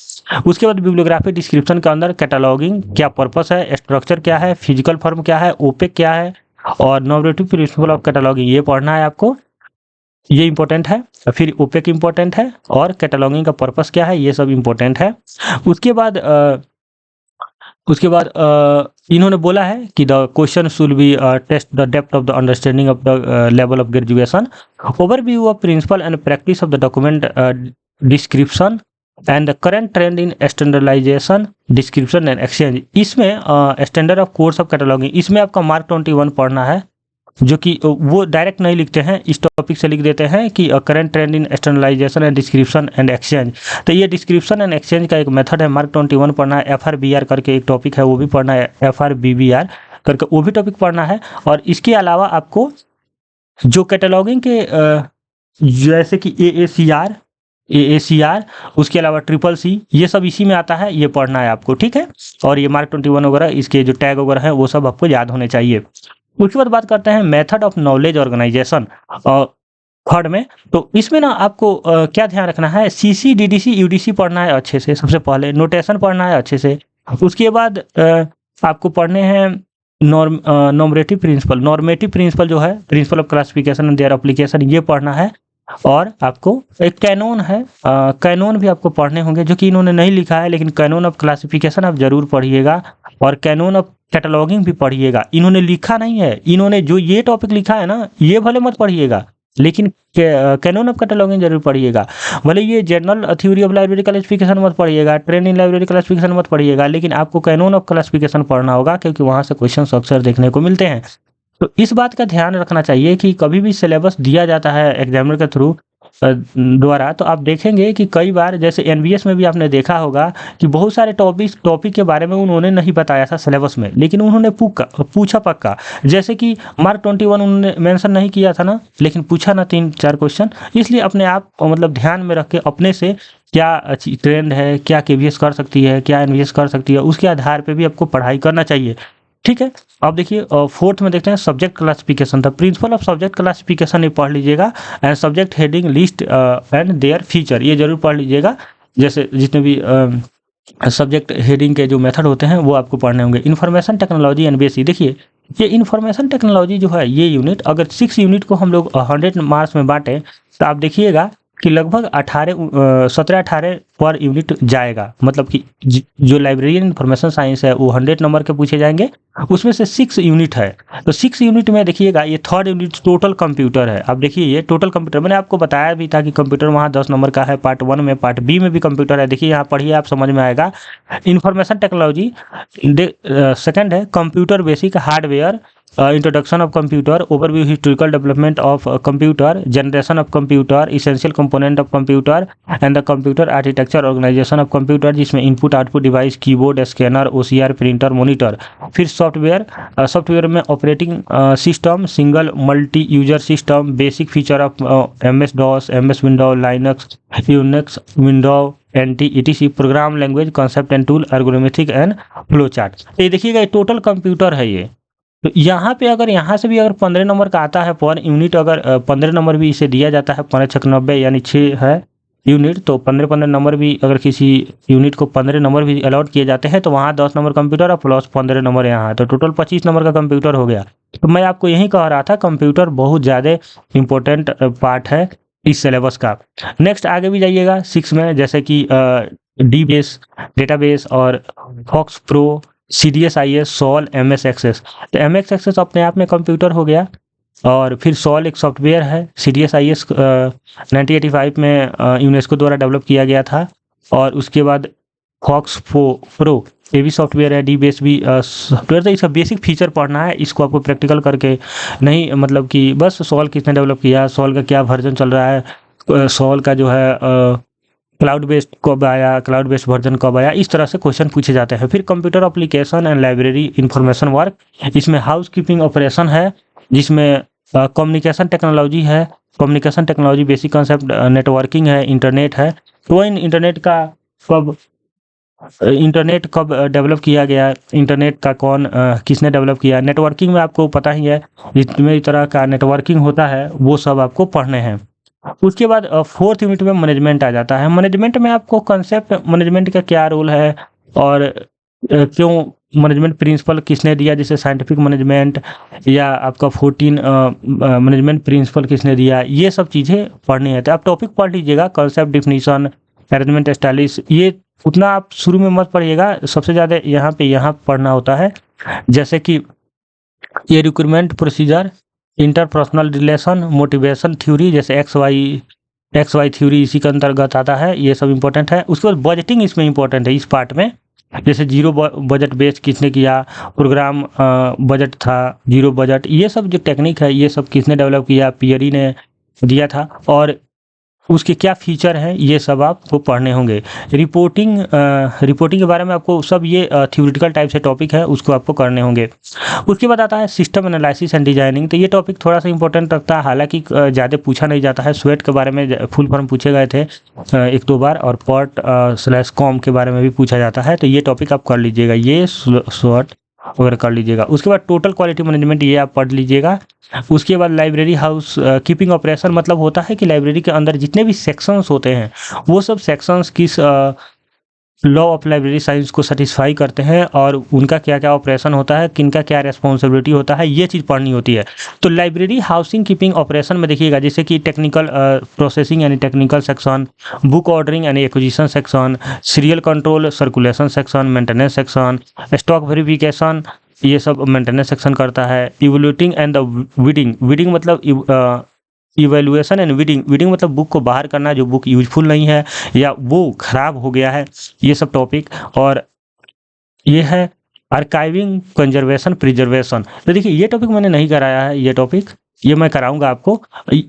उसके बाद बिब्लियोग्राफी डिस्क्रिप्शन के अंदर कैटलॉगिंग क्या पर्पस है, स्ट्रक्चर क्या है, फिजिकल फॉर्म क्या है, ओपेक क्या है, और नॉर्मेटिव प्रिंसिपल ऑफ कैटलॉगिंग, ये पढ़ना है आपको, ये इंपॉर्टेंट है। फिर ओपेक इंपॉर्टेंट है, और कैटलॉगिंग का पर्पस क्या है, ये सब इंपॉर्टेंट है। उसके बाद इन्होंने बोला है कि the question should be test the depth of the understanding of the level of graduation, overview of principle and practice of the document description and the current trend in standardization, description and exchange. इसमें standard of course of cataloguing, इसमें आपका mark 21 पढ़ना है, जो कि वो direct नहीं लिखते हैं, इस टॉपिक से लिख देते हैं कि current trend in externalization and description and exchange. तो ये डिस्क्रिप्शन एंड एक्सचेंज का एक मेथड है, मार्क 21 पढ़ना है। FRBR करके एक टॉपिक है वो भी पढ़ना है, FRBBR करके वो भी टॉपिक पढ़ना है। और इसके अलावा आपको जो कैटलॉगिंग के जैसे कि AACR, उसके अलावा CCC, ये सब इसी में आता है, ये पढ़ना है आपको, ठीक है। और ये मार्क 21 वगैरह इसके जो टैग वगैरह है वो सब आपको याद होने चाहिए। उसके बाद बात करते हैं method of knowledge organization third में। तो इसमें ना आपको क्या ध्यान रखना है, CC, DDC, UDC पढ़ना है अच्छे से, सबसे पहले नोटेशन पढ़ना है अच्छे से। उसके बाद आपको पढ़ने हैं नॉर्मेटिव प्रिंसिपल जो है, principle of classification and their application, ये पढ़ना है। और आपको एक कैनोन है, कैनोन भी आपको पढ़ने होंगे, जो कि इन्होंने नहीं लिखा है, लेकिन कैनोन ऑफ क्लासिफिकेशन आप जरूर पढ़िएगा, और कैनोन ऑफ कैटलॉगिंग भी पढ़िएगा। इन्होंने लिखा नहीं है, इन्होंने जो ये टॉपिक लिखा है ना ये भले मत पढ़िएगा, लेकिन कैनोन ऑफ कैटलॉगिंग जरूर पढ़िएगा। भले ये general theory of library classification मत पढ़िएगा, ट्रेंड इन लाइब्रेरी क्लासिफिकेशन मत पढ़िएगा, लेकिन आपको कैनोन ऑफ क्लासिफिकेशन पढ़ना होगा, क्योंकि वहाँ से क्वेश्चन अक्सर देखने को मिलते हैं। तो इस बात का ध्यान रखना चाहिए कि कभी भी सिलेबस दिया जाता है एग्जामिनर के थ्रू, द्वारा, तो आप देखेंगे कि कई बार जैसे एनवीएस में भी आपने देखा होगा कि बहुत सारे टॉपिक के बारे में उन्होंने नहीं बताया था सिलेबस में, लेकिन उन्होंने पूछा पक्का। जैसे कि मार्क 21 उन्होंने मेंशन नहीं किया था ना, लेकिन पूछा ना 3-4 क्वेश्चन। इसलिए अपने आप मतलब ध्यान में रख के अपने से क्या ट्रेंड है, क्या केवीएस कर सकती है, क्या एनवीएस कर सकती है, उसके आधार पे भी आपको पढ़ाई करना चाहिए। ठीक है, अब देखिए फोर्थ में देखते हैं subject classification. The principle of subject classification ये पढ़ लीजिएगा, and subject heading list and their feature, ये जरूर पढ़ लीजिएगा। जैसे जितने भी सब्जेक्ट हेडिंग के जो मेथड होते हैं वो आपको पढ़ने होंगे। इन्फॉर्मेशन टेक्नोलॉजी एंड बेसिक, देखिए ये इन्फॉर्मेशन टेक्नोलॉजी जो है ये यूनिट, अगर 6 यूनिट को हम लोग 100 मार्क्स में बांटें तो आप देखिएगा कि लगभग 17-18 पर यूनिट जाएगा। मतलब कि जो लाइब्रेरियन इन्फॉर्मेशन साइंस है वो 100 नंबर के पूछे जाएंगे, उसमें से 6 यूनिट है। तो 6 यूनिट में देखिएगा ये थर्ड यूनिट टोटल कंप्यूटर है। अब देखिए ये टोटल कंप्यूटर, मैंने आपको बताया भी था कि कंप्यूटर वहाँ 10 नंबर का है, पार्ट 1 में, पार्ट बी में भी कंप्यूटर है। देखिए यहाँ पढ़िए, आप समझ में आएगा। इन्फॉर्मेशन टेक्नोलॉजी सेकंड है computer basic hardware, introduction of computer, overview historical development of computer, generation of computer, essential component of computer and the computer architecture, organization of computer, जिसमें input output device, keyboard, scanner, OCR, printer, monitor. फिर software में operating system, single multi user system, basic feature of MS DOS, MS window, Linux, Unix, window NT etc, program language, concept and tool, ergonometric and flow chart. तो ये देखिएगा ये total computer है ये। तो यहाँ पे अगर यहाँ से भी अगर 15 नंबर का आता है पर यूनिट, अगर 15 नंबर भी इसे दिया जाता है, 5×6=90 यानी 6 है यूनिट, तो 15 नंबर भी अगर किसी यूनिट को 15 नंबर भी अलॉट किए जाते हैं तो वहाँ 10 नंबर कंप्यूटर और प्लस 15 नंबर यहाँ है, तो टोटल 25 नंबर का कंप्यूटर हो गया। तो मैं आपको यही कह रहा था, कंप्यूटर बहुत ज़्यादा इंपॉर्टेंट पार्ट है इस सिलेबस का। नेक्स्ट आगे भी जाइएगा 6 में, जैसे कि डी बेस डेटाबेस और FoxPro, CDS-IS, SOUL, MS Access. तो MS एक्सेस अपने आप में कंप्यूटर हो गया, और फिर सॉल एक सॉफ्टवेयर है। CDS-IS 1985 में यूनेस्को द्वारा डेवलप किया गया था। और उसके बाद फॉक्स प्रो ये भी सॉफ्टवेयर है, डी बेस भी सॉफ्टवेयर। तो इसका बेसिक फीचर पढ़ना है, इसको आपको प्रैक्टिकल करके नहीं, मतलब कि बस सॉल किसने डेवलप किया, सॉल का क्या वर्जन चल रहा है, सॉल का जो है क्लाउड बेस्ड कब आया, क्लाउड बेस्ड वर्जन कब आया, इस तरह से क्वेश्चन पूछे जाते हैं। फिर computer application and library information work, इसमें हाउस कीपिंग ऑपरेशन है, जिसमें कम्युनिकेशन टेक्नोलॉजी है, communication technology basic concept, networking है, इंटरनेट है। तो इंटरनेट कब डेवलप किया गया, इंटरनेट का किसने डेवलप किया, नेटवर्किंग में आपको पता ही है जितने तरह का नेटवर्किंग होता है वो सब आपको पढ़ने हैं। उसके बाद फोर्थ यूनिट में मैनेजमेंट आ जाता है। मैनेजमेंट में आपको कंसेप्ट मैनेजमेंट का क्या रोल है, और क्यों मैनेजमेंट प्रिंसिपल किसने दिया, जैसे साइंटिफिक मैनेजमेंट, या आपका 14 मैनेजमेंट प्रिंसिपल किसने दिया, ये सब चीज़ें पढ़नी है। तो आप टॉपिक पढ़ लीजिएगा, कंसेप्ट, डिफिनीशन, अरेंजमेंट स्टाइलिश, ये उतना आप शुरू में मत पढ़िएगा, सबसे ज़्यादा यहाँ पढ़ना होता है। जैसे कि ये recruitment procedure, interpersonal relation, motivation theory, जैसे एक्स वाई थ्योरी इसी के अंतर्गत आता है, ये सब इंपॉर्टेंट है। उसके बाद बजटिंग इसमें इंपॉर्टेंट है इस पार्ट में, जैसे जीरो बजट बेस किसने किया, प्रोग्राम बजट था, जीरो बजट, ये सब जो टेक्निक है ये सब किसने डेवलप किया, पियरी ने दिया था, और उसके क्या फीचर हैं ये सब आपको पढ़ने होंगे। रिपोर्टिंग के बारे में आपको सब ये थ्योरेटिकल टाइप से टॉपिक है, उसको आपको करने होंगे। उसके बाद आता है सिस्टम एनालिसिस एंड डिजाइनिंग। तो ये टॉपिक थोड़ा सा इंपॉर्टेंट रखता है, हालांकि ज़्यादा पूछा नहीं जाता है। स्वेट के बारे में फुल फॉर्म पूछे गए थे 1-2 बार, और POT/COM के बारे में भी पूछा जाता है, तो ये टॉपिक आप कर लीजिएगा, ये शॉर्ट वगैरह कर लीजिएगा। उसके बाद टोटल क्वालिटी मैनेजमेंट, ये आप पढ़ लीजिएगा। उसके बाद लाइब्रेरी हाउस कीपिंग ऑपरेशन, मतलब होता है कि लाइब्रेरी के अंदर जितने भी सेक्शंस होते हैं वो सब सेक्शंस किस लॉ ऑफ लाइब्रेरी साइंस को सेटिस्फाई करते हैं, और उनका क्या क्या ऑपरेशन होता है, किनका क्या रेस्पॉन्सिबिलिटी होता है, ये चीज़ पढ़नी होती है। तो लाइब्रेरी हाउसिंग कीपिंग ऑपरेशन में देखिएगा, जैसे कि टेक्निकल प्रोसेसिंग यानी टेक्निकल सेक्शन, बुक ऑर्डरिंग यानी acquisition section, serial control, circulation section, maintenance section, stock verification, ये सब मेंटेनेंस सेक्शन करता है। इवैल्यूएटिंग एंड द वीडिंग मतलब इवैल्यूएशन एंड वीडिंग मतलब बुक को बाहर करना, जो बुक यूजफुल नहीं है या वो खराब हो गया है, ये सब टॉपिक। और ये है आर्काइविंग, कंजर्वेशन, प्रिजर्वेशन। तो देखिए ये टॉपिक मैंने नहीं कराया है, ये टॉपिक ये मैं कराऊँगा आपको।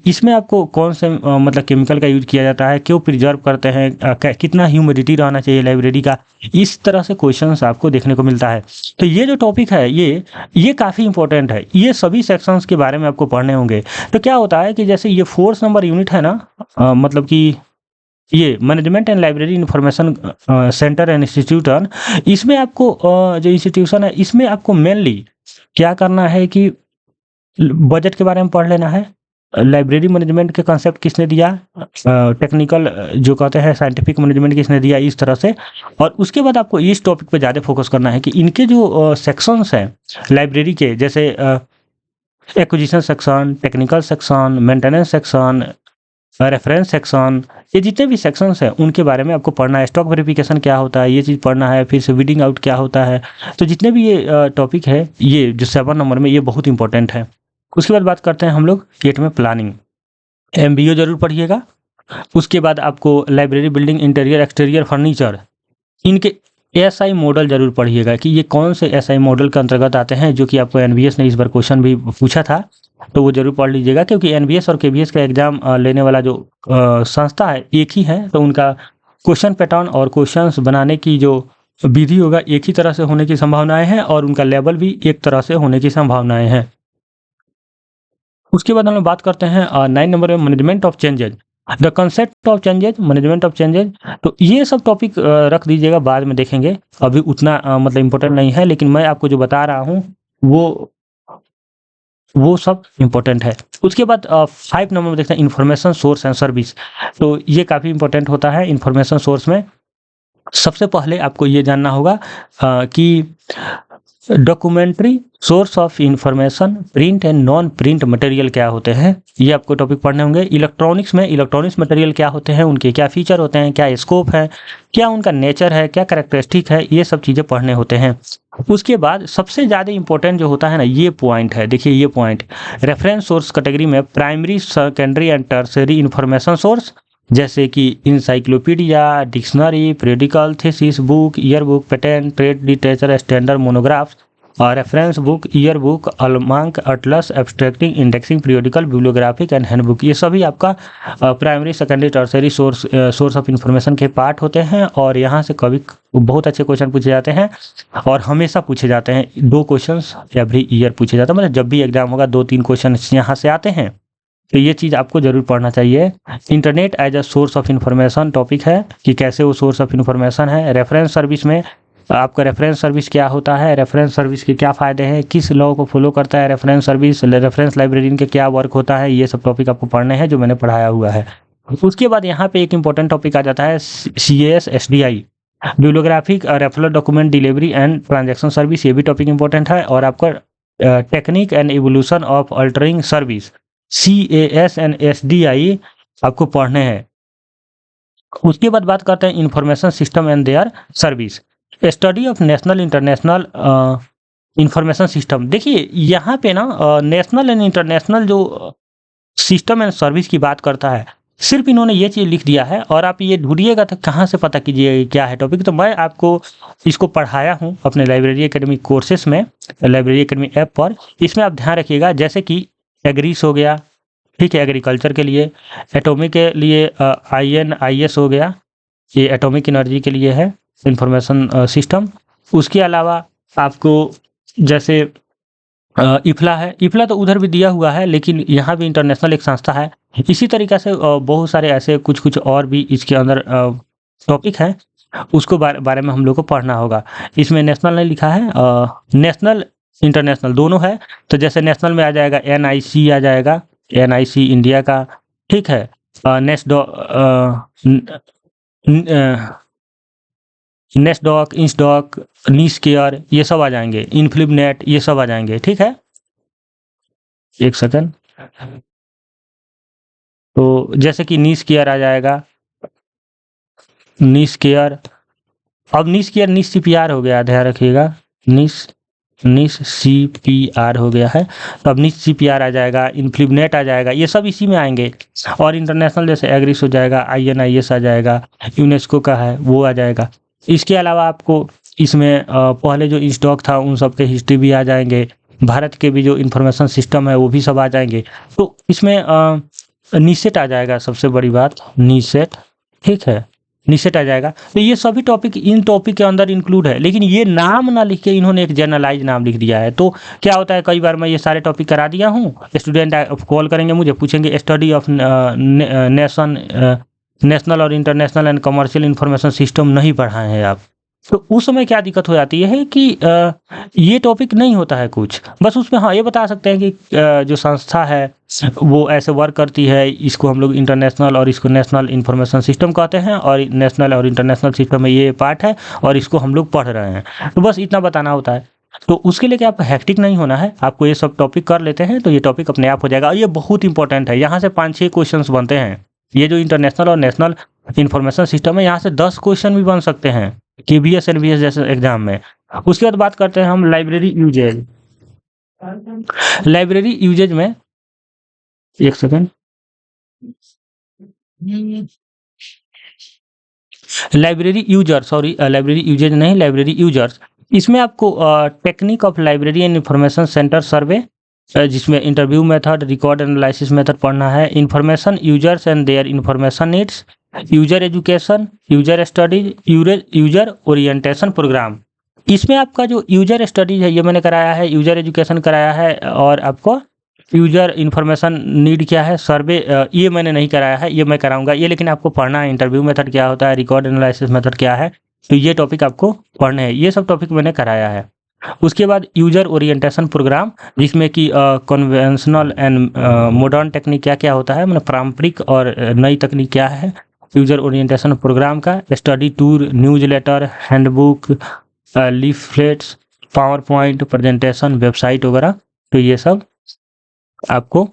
इसमें आपको कौन से मतलब केमिकल का यूज़ किया जाता है, क्यों प्रिज़र्व करते हैं, कितना ह्यूमिडिटी रहना चाहिए लाइब्रेरी का, इस तरह से क्वेश्चंस आपको देखने को मिलता है। तो ये जो टॉपिक है ये काफ़ी इंपॉर्टेंट है। ये सभी सेक्शंस के बारे में आपको पढ़ने होंगे। तो क्या होता है कि जैसे ये 4th नंबर यूनिट है ना, मतलब कि ये management and library information centre and institution, इसमें आपको जो इंस्टीट्यूशन है इसमें आपको मेनली क्या करना है कि बजट के बारे में पढ़ लेना है, लाइब्रेरी मैनेजमेंट के कंसेप्ट किसने दिया, टेक्निकल जो कहते हैं साइंटिफिक मैनेजमेंट किसने दिया, इस तरह से। और उसके बाद आपको इस टॉपिक पे ज़्यादा फोकस करना है कि इनके जो सेक्शंस हैं लाइब्रेरी के, जैसे acquisition section, technical section, maintenance section, reference section, ये जितने भी सेक्शंस हैं उनके बारे में आपको पढ़ना है। स्टॉक वेरिफिकेशन क्या होता है, ये चीज़ पढ़ना है। फिर से वीडिंग आउट क्या होता है। तो जितने भी ये टॉपिक है, ये जो 7 नंबर में, ये बहुत इंपॉर्टेंट है। उसके बाद बात करते हैं हम लोग 8 में प्लानिंग। एमबीओ जरूर पढ़िएगा। उसके बाद आपको library building, interior, exterior, furniture, इनके एसआई मॉडल जरूर पढ़िएगा कि ये कौन से एसआई मॉडल के अंतर्गत आते हैं, जो कि आपको एनबीएस ने इस बार क्वेश्चन भी पूछा था। तो वो जरूर पढ़ लीजिएगा, क्योंकि एनबीएस और केबीएस का एग्जाम लेने वाला जो संस्था है एक ही है। तो उनका क्वेश्चन पैटर्न और क्वेश्चंस बनाने की जो विधि होगा एक ही तरह से होने की संभावनाएं हैं, और उनका लेवल भी एक तरह से होने की संभावनाएं हैं। उसके बाद हम लोग बात करते हैं 9 नंबर में management of changes, the concept of changes, management of changes. तो ये सब टॉपिक रख दीजिएगा, बाद में देखेंगे। अभी उतना मतलब इम्पोर्टेंट नहीं है, लेकिन मैं आपको जो बता रहा हूँ वो सब इम्पोर्टेंट है। उसके बाद 5 नंबर में देखते हैं इन्फॉर्मेशन सोर्स एंड सर्विस। तो ये काफ़ी इम्पोर्टेंट होता है। इन्फॉर्मेशन सोर्स में सबसे पहले आपको ये जानना होगा कि documentary source of information, print and non print material क्या होते हैं, ये आपको टॉपिक पढ़ने होंगे। इलेक्ट्रॉनिक्स में इलेक्ट्रॉनिक्स मटेरियल क्या होते हैं, उनके क्या फीचर होते हैं, क्या स्कोप है, क्या उनका नेचर है, क्या कैरेक्टरिस्टिक है, ये सब चीज़ें पढ़ने होते हैं। उसके बाद सबसे ज़्यादा इंपॉर्टेंट जो होता है ना, ये पॉइंट है। देखिए ये पॉइंट, रेफरेंस सोर्स कैटेगरी में primary, secondary and tertiary information source, जैसे कि encyclopedia, dictionary, periodical, thesis book, year book, patent, trade literature, standard, monographs, reference book, year book, almanac, atlas, abstracting, indexing, periodical, bibliographic and handbook, ये सभी आपका primary, secondary, tertiary source of information के part होते हैं। और यहाँ से कभी बहुत अच्छे क्वेश्चन पूछे जाते हैं, और हमेशा पूछे जाते हैं। 2 क्वेश्चंस एवरी ईयर पूछे जाते हैं, मतलब जब भी एग्जाम होगा 2-3 क्वेश्चन यहाँ से आते हैं। तो ये चीज़ आपको जरूर पढ़ना चाहिए। Internet as a source of information topic है कि कैसे वो सोर्स ऑफ इंफॉर्मेशन है। रेफरेंस सर्विस में आपका रेफरेंस सर्विस क्या होता है, रेफरेंस सर्विस के क्या फ़ायदे हैं, किस लॉ को फॉलो करता है रेफरेंस सर्विस, रेफरेंस लाइब्रेरियन के क्या वर्क होता है, ये सब टॉपिक आपको पढ़ने हैं जो मैंने पढ़ाया हुआ है। उसके बाद यहाँ पे एक इंपॉर्टेंट टॉपिक आ जाता है CAS SDI, bibliographic referral document delivery and transaction service, ये भी टॉपिक इंपॉर्टेंट है। और आपका technique and evolution of altering service, CAS and SDI आपको पढ़ने हैं। उसके बाद बात करते हैं information system and their service, study of national international information system. देखिए यहाँ पे ना नेशनल एंड इंटरनेशनल जो सिस्टम एंड सर्विस की बात करता है, सिर्फ इन्होंने ये चीज़ लिख दिया है, और आप ये ढूंढिएगा तो कहाँ से पता कीजिएगा क्या है टॉपिक। तो मैं आपको इसको पढ़ाया हूँ अपने लाइब्रेरी एकेडमी कोर्सेस में, लाइब्रेरी एकेडमी ऐप पर। इसमें आप ध्यान रखिएगा, जैसे कि एग्रीस हो गया, ठीक है, एग्रीकल्चर के लिए, एटॉमिक के लिए INIS हो गया, ये एटॉमिक एनर्जी के लिए है इंफॉर्मेशन सिस्टम। उसके अलावा आपको जैसे इफ्ला है, इफ्ला तो उधर भी दिया हुआ है, लेकिन यहाँ भी इंटरनेशनल एक संस्था है। इसी तरीक़े से बहुत सारे ऐसे कुछ और भी इसके अंदर टॉपिक हैं, उसको बारे में हम लोग को पढ़ना होगा। इसमें नेशनल नहीं लिखा है, नेशनल इंटरनेशनल दोनों है। तो जैसे नेशनल में आ जाएगा NIC, आ जाएगा NIC इंडिया का, ठीक है। नेस्डॉक, इंसडॉक, नीस केयर, ये सब आ जाएंगे, इनफ्लिपनेट, ये सब आ जाएंगे, ठीक है। एक सेकंड, तो जैसे कि नीस केयर आ जाएगा, नीस केयर। अब नीस केयर नीस CPR हो गया, ध्यान रखिएगा, नीस CPR हो गया है। तो अब नीस CPR आ जाएगा, इनफ्लिपनेट आ जाएगा, ये सब इसी में आएंगे। और इंटरनेशनल जैसे एग्रीस हो जाएगा, INIS आ जाएगा, यूनेस्को का है वो आ जाएगा। इसके अलावा आपको इसमें पहले जो स्टॉक था उन सब के हिस्ट्री भी आ जाएंगे। भारत के भी जो इंफॉर्मेशन सिस्टम है वो भी सब आ जाएंगे। तो इसमें नीसेट आ जाएगा, सबसे बड़ी बात नीसेट, ठीक है, नीसेट आ जाएगा। तो ये सभी टॉपिक इन टॉपिक के अंदर इंक्लूड है, लेकिन ये नाम ना लिख के इन्होंने एक जनरलाइज नाम लिख दिया है। तो क्या होता है, कई बार मैं ये सारे टॉपिक करा दिया हूँ, स्टूडेंट कॉल करेंगे मुझे, पूछेंगे स्टडी ऑफ नेशनल और international and commercial information system नहीं पढ़ाए हैं आप। तो उस समय क्या दिक्कत हो जाती है कि ये टॉपिक नहीं होता है कुछ, बस उसमें हाँ ये बता सकते हैं कि जो संस्था है वो ऐसे वर्क करती है, इसको हम लोग इंटरनेशनल और इसको नेशनल इंफॉर्मेशन सिस्टम कहते हैं, और नेशनल और इंटरनेशनल सिस्टम में ये पार्ट है और इसको हम लोग पढ़ रहे हैं। तो बस इतना बताना होता है। तो उसके लिए क्या आपको हैक्टिक नहीं होना है, आपको ये सब टॉपिक कर लेते हैं तो ये टॉपिक अपने आप हो जाएगा। और ये बहुत इंपॉर्टेंट है, यहाँ से 5-6 क्वेश्चन बनते हैं। ये जो इंटरनेशनल और नेशनल इंफॉर्मेशन सिस्टम है, यहाँ से 10 क्वेश्चन भी बन सकते हैं KVS NVS जैसे एग्जाम में। उसके बाद बात करते हैं हम लाइब्रेरी यूजेज। लाइब्रेरी यूजेज में एक second, library user, sorry library usage नहीं, लाइब्रेरी यूजर्स। इसमें आपको technique of library and information centre survey, जिसमें interview method, record analysis method पढ़ना है, information users and their information needs, user education, user studies, user orientation programme. इसमें आपका जो user studies है ये मैंने कराया है, यूजर एजुकेशन कराया है, और आपको यूजर इन्फॉर्मेशन नीड क्या है, सर्वे, ये मैंने नहीं कराया है, ये मैं कराऊंगा ये, लेकिन आपको पढ़ना है इंटरव्यू मेथड क्या होता है, रिकॉर्ड एनालिसिस मेथड क्या है, तो ये टॉपिक आपको पढ़ने हैं, ये सब टॉपिक मैंने कराया है। उसके बाद यूजर ओरिएंटेशन प्रोग्राम, जिसमें कि कन्वेंशनल एंड मॉडर्न टेक्निक क्या क्या होता है, मतलब पारंपरिक और नई तकनीक क्या है यूजर ओरिएंटेशन प्रोग्राम का, study tour, newsletter, handbook, leaflets, PowerPoint presentation, website वगैरह, तो ये सब आपको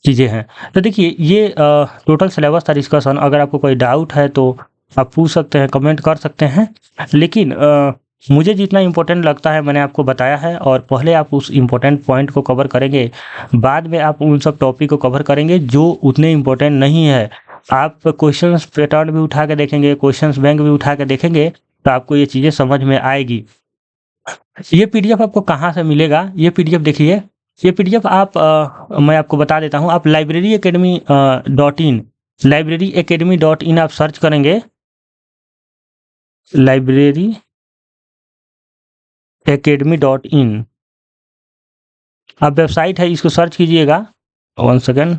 चीज़ें हैं। तो देखिए ये टोटल सिलेबस था डिस्कशन। अगर आपको कोई डाउट है तो आप पूछ सकते हैं, कमेंट कर सकते हैं, लेकिन मुझे जितना इम्पोर्टेंट लगता है मैंने आपको बताया है, और पहले आप उस इम्पोर्टेंट पॉइंट को कवर करेंगे, बाद में आप उन सब टॉपिक को कवर करेंगे जो उतने इम्पोर्टेंट नहीं है। आप क्वेश्चंस पैटर्न भी उठा के देखेंगे, क्वेश्चंस बैंक भी उठा के देखेंगे, तो आपको ये चीज़ें समझ में आएगी। ये PDF आपको कहाँ से मिलेगा, ये PDF देखिए, ये PDF आप मैं आपको बता देता हूँ, आप libraryacademy.in, libraryacademy.in आप सर्च करेंगे, libraryacademy.in आप वेबसाइट है, इसको सर्च कीजिएगा। 1 सेकेंड,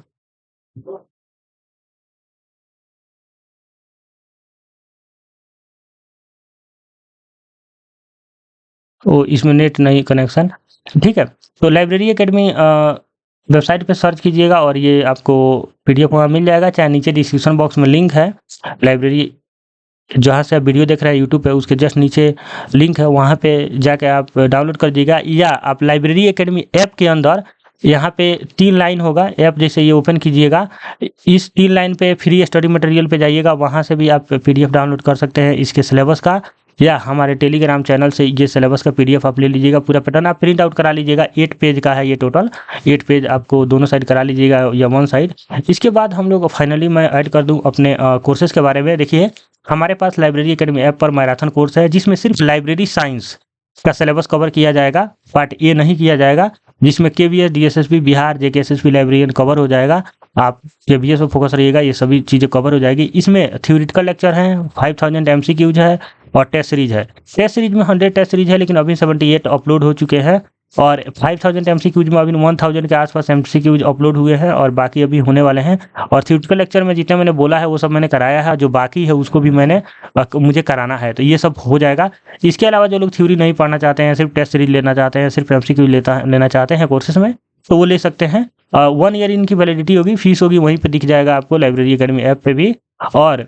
तो इसमें नेट नहीं कनेक्शन, ठीक है। तो लाइब्रेरी एकेडमी वेबसाइट पे सर्च कीजिएगा और ये आपको PDF वहाँ मिल जाएगा, चाहे नीचे डिस्क्रिप्शन बॉक्स में लिंक है, लाइब्रेरी जहाँ से आप वीडियो देख रहे हैं यूट्यूब पे, उसके जस्ट नीचे लिंक है, वहाँ पे जाके आप डाउनलोड कर दीजिएगा। या आप लाइब्रेरी एकेडमी ऐप के अंदर यहाँ पे 3 लाइन होगा, ऐप जैसे ये ओपन कीजिएगा, इस 3 लाइन पे फ्री स्टडी मटेरियल पे जाइएगा, वहाँ से भी आप PDF डाउनलोड कर सकते हैं इसके सिलेबस का, या हमारे टेलीग्राम चैनल से ये सिलेबस का PDF आप ले लीजिएगा, पूरा पैटर्न आप प्रिंट आउट करा लीजिएगा। 8 पेज का है ये टोटल, 8 पेज आपको दोनों साइड करा लीजिएगा या 1 साइड। इसके बाद हम लोग फाइनली मैं ऐड कर दूं अपने कोर्सेज के बारे में। देखिए हमारे पास लाइब्रेरी एकेडमी ऐप पर मैराथन कोर्स है, जिसमें सिर्फ लाइब्रेरी साइंस का सिलेबस कवर किया जाएगा, पार्ट ए नहीं किया जाएगा, जिसमें KVS DSSP Bihar JKSSP librarian cover हो जाएगा। आप KVS पर फोकस रहिएगा, ये सभी चीज़ें कवर हो जाएगी। इसमें थ्योरेटिकल लेक्चर हैं, 5000 MCQs है और टेस्ट सीरीज है। टेस्ट सीरीज में 100 टेस्ट सीरीज है, लेकिन अभी 78 अपलोड हो चुके हैं, और 5000 MCQs में अभी 1000 के आसपास MCQs अपलोड हुए हैं और बाकी अभी होने वाले हैं। और थ्योरेटिकल लेक्चर में जितना मैंने बोला है वो सब मैंने कराया है, जो बाकी है उसको भी मुझे कराना है, तो ये सब हो जाएगा। इसके अलावा जो लोग थ्योरी नहीं पढ़ना चाहते हैं, सिर्फ टेस्ट सीरीज लेना चाहते हैं, सिर्फ MCQ लेना चाहते हैं कोर्सेज में, तो वो ले सकते हैं। 1 ईयर इनकी वैलिडिटी होगी, फीस होगी वहीं पर दिख जाएगा आपको लाइब्रेरी एकेडमी ऐप पे भी। और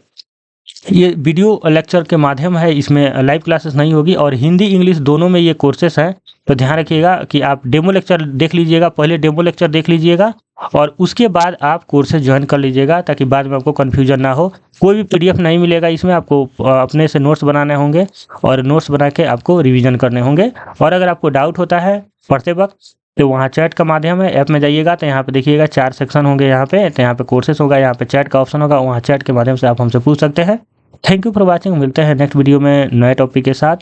ये वीडियो लेक्चर के माध्यम है, इसमें लाइव क्लासेस नहीं होगी, और हिंदी इंग्लिश दोनों में ये कोर्सेस हैं। तो ध्यान रखिएगा कि आप डेमो लेक्चर देख लीजिएगा, पहले डेमो लेक्चर देख लीजिएगा और उसके बाद आप कोर्सेज ज्वाइन कर लीजिएगा, ताकि बाद में आपको कन्फ्यूजन ना हो। कोई भी PDF नहीं मिलेगा इसमें, आपको अपने से नोट्स बनाने होंगे और नोट्स बना के आपको रिविजन करने होंगे। और अगर आपको डाउट होता है पढ़ते वक्त, तो वहाँ चैट का माध्यम है, ऐप में जाइएगा तो यहाँ पे देखिएगा 4 सेक्शन होंगे यहाँ पे, तो यहाँ पे कोर्सेस होगा, यहाँ पे चैट का ऑप्शन होगा, वहाँ चैट के माध्यम से आप हमसे पूछ सकते हैं। थैंक यू फॉर वॉचिंग, मिलते हैं नेक्स्ट वीडियो में नए टॉपिक के साथ।